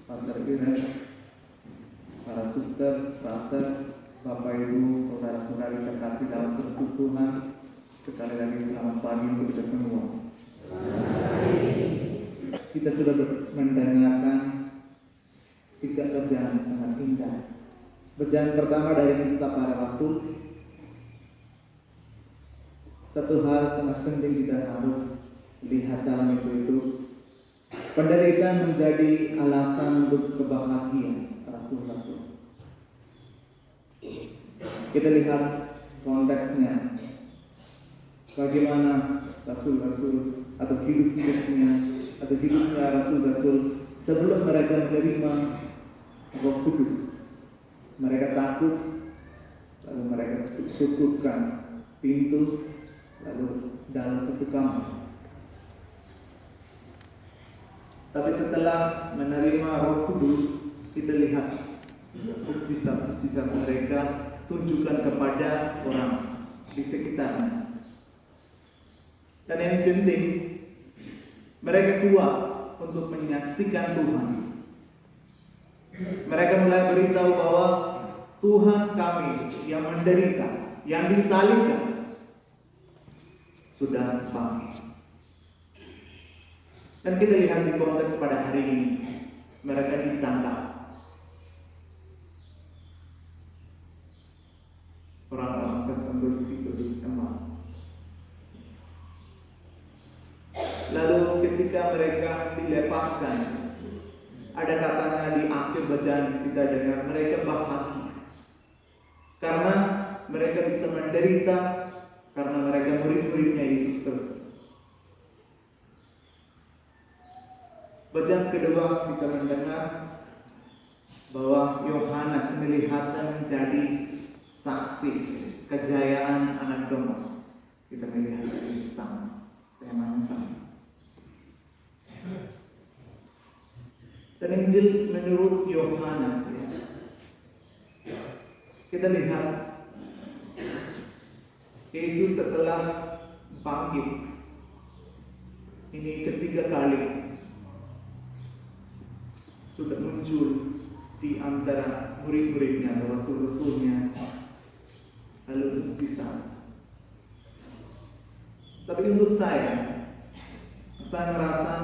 Partner Ines, para suster, frater, Bapak Ibu, saudara-saudari terkasih dalam Kristus Tuhan, sekali lagi selamat pagi untuk kita semua. Kita sudah mendengarkan 3 bacaan sangat indah. Bacaan pertama dari Kisah Para Rasul. Satu hal sangat penting kita harus lihat dalam itu. Penderitaan menjadi alasan untuk kebahagiaan rasul-rasul. Kita lihat konteksnya. Bagaimana rasul-rasul atau hidupnya rasul-rasul sebelum mereka menerima Roh Kudus. Mereka takut, lalu mereka tutupkan pintu, lalu dalam satu kamar. Tapi setelah menerima Roh Kudus, kita lihat mukjizat mereka tunjukkan kepada orang di sekitarnya. Dan yang penting, mereka kuat untuk menyaksikan Tuhan. Mereka mulai beritahu bahwa Tuhan kami yang menderita, yang disalibkan, sudah bangkit. Dan kita lihat di konteks pada hari ini, mereka ditangkap. Orang-orang tertentu di situ ditembak. Lalu ketika mereka dilepaskan, ada katanya di akhir bacaan kita dengar mereka bahagia. Karena mereka bisa menderita, karena mereka murid-muridnya Yesus Kristus. Bacaan kedua kita mendengar bahwa Yohanes melihat dan menjadi saksi kejayaan anak domba. Kita melihat ini sama, temanya sama. Dan Injil menurut Yohanes ya. Kita lihat Yesus setelah bangkit ini ketiga kali sudah muncul di antara murid-muridnya atau rasul-rasulnya, lalu mukjizat. Tapi untuk saya merasa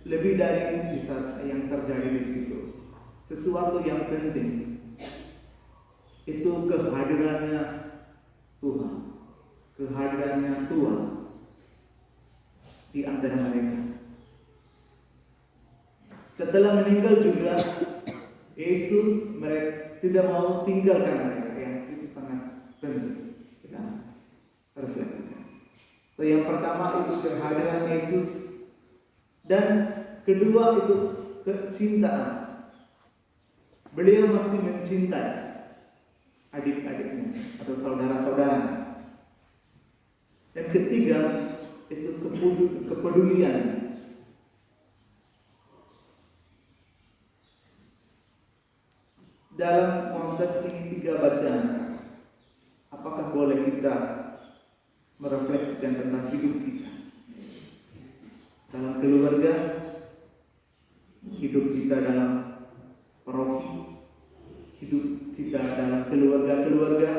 lebih dari mukjizat yang terjadi di situ, sesuatu yang penting itu kehadirannya Tuhan, kehadirannya Tuhan di antara mereka. Setelah meninggal juga, Yesus mereka tidak mau tinggalkan mereka. Yang itu sangat penting kita refleksikan. So, yang pertama itu kehadiran Yesus, dan kedua itu kecintaan. Beliau masih mencintai adik-adiknya atau saudara-saudara. Dan ketiga itu kepedulian. Dalam konteks ini 3 bacaan, apakah boleh kita merefleksikan tentang hidup kita? Dalam keluarga, hidup kita dalam paroki, hidup kita dalam keluarga-keluarga,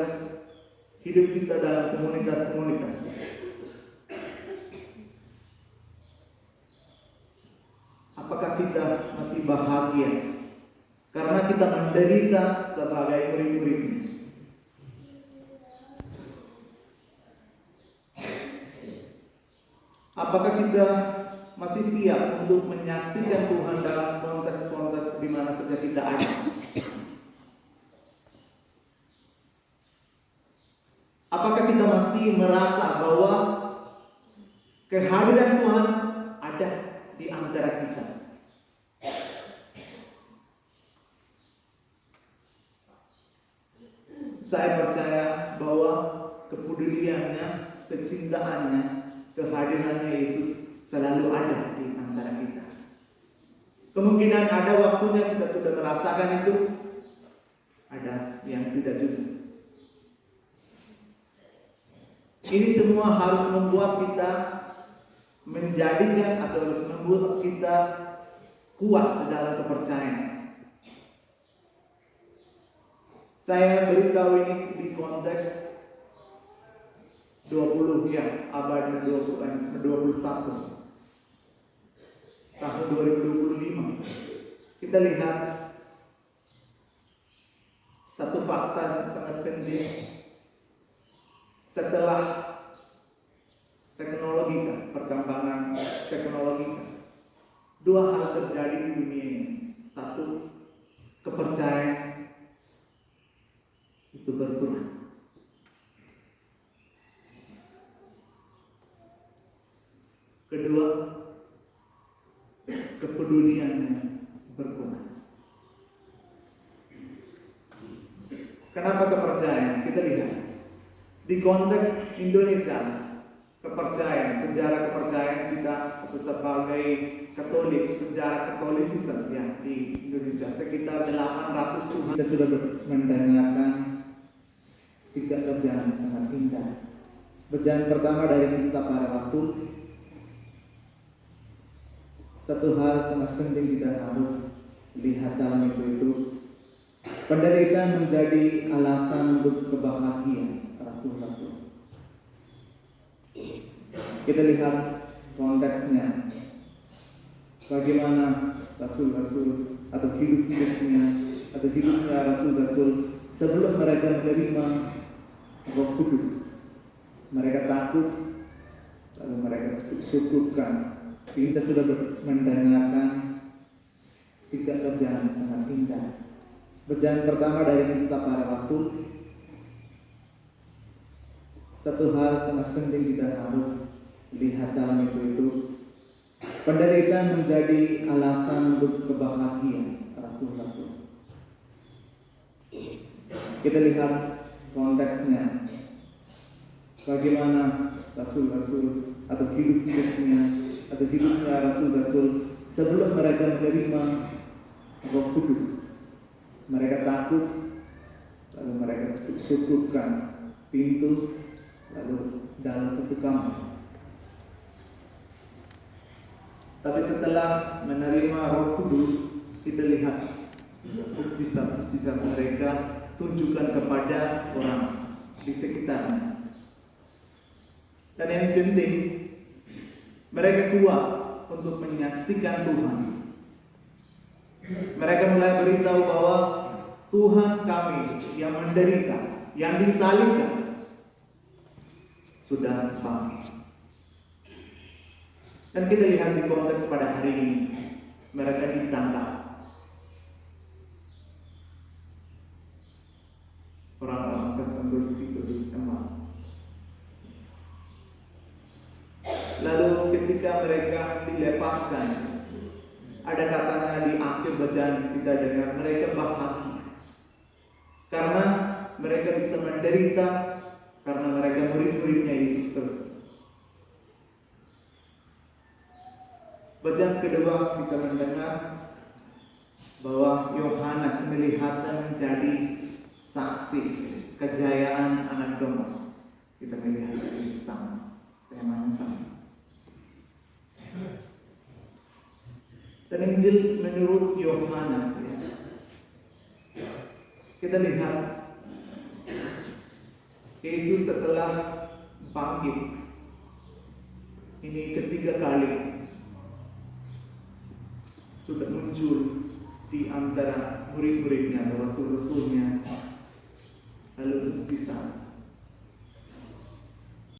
hidup kita dalam komunitas-komunitas. Apakah kita masih bahagia karena kita menderita sebagai murid-muridnya? Apakah kita masih siap untuk menyaksikan Tuhan dalam konteks-konteks di mana saja kita ada? Apakah kita masih merasa bahwa kehadiran Tuhan ada di antara kita? Saya percaya bahwa kepeduliannya, kecintaannya, kehadirannya Yesus selalu ada di antara kita. Kemungkinan ada waktunya kita sudah merasakan itu, ada yang tidak juga. Ini semua harus membuat kita menjadikan atau harus membuat kita kuat di dalam kepercayaan. Saya beritahu ini di konteks 20 ya, abad 21 tahun 2025. Kita lihat satu fakta yang sangat penting. Setelah teknologi, perkembangan teknologi, dua hal terjadi di dunia ini. Satu, kepercayaan itu berkurang. Kedua, kepeduliannya berkurang. Kenapa kepercayaan? Kita lihat di konteks Indonesia, kepercayaan, sejarah kepercayaan kita atau sebagai Katolik, sejarah Katolisisme ya di Indonesia sekitar 800 Tuhan. Kita sudah mendengarkan 3 bacaan sangat indah. Bacaan pertama dari Kisah Para Rasul. Satu hal sangat penting kita harus lihat dalam itu. Penderitaan menjadi alasan untuk kebahagiaan rasul-rasul. Kita lihat konteksnya. Bagaimana rasul-rasul atau hidupnya rasul-rasul sebelum mereka menerima Roh Kudus. Mereka takut, lalu mereka cukupkan. Kita sudah mendengarkan 3 bacaan sangat indah. Bacaan pertama dari Kisah Para Rasul. Satu hal sangat penting kita harus lihat dalam itu. Penderitaan menjadi alasan untuk kebahagiaan rasul-rasul. Kita lihat konteksnya. Bagaimana rasul-rasul atau hidupnya rasul-rasul sebelum mereka menerima Roh Kudus. Mereka takut, lalu mereka cukupkan pintu, lalu dalam satu kamar. Tapi setelah menerima Roh Kudus, kita lihat mukjizat mereka tunjukkan kepada orang di sekitarnya. Dan yang penting, mereka kuat untuk menyaksikan Tuhan. Mereka mulai beritahu bahwa Tuhan kami yang menderita, yang disalibkan, sudah bangkit. Dan kita lihat di konteks pada hari ini, mereka ditangkap. Orang-orang tertentu di situ ditangkap. Lalu ketika mereka dilepaskan, ada katanya di akhir bacaan kita dengar mereka bahagia karena mereka bisa menderita karena mereka murid-muridnya Yesus Kristus. Bacaan kedua kita mendengar bahwa Yohanes melihat dan menjadi saksi kejayaan anak domba. Kita melihat ini sama, temanya sama. Dan Injil menurut Yohanes ya. Kita lihat Yesus setelah bangkit ini ketiga kali sudah muncul di antara murid-muridnya, rasul-rasulnya, lalu mukjizat.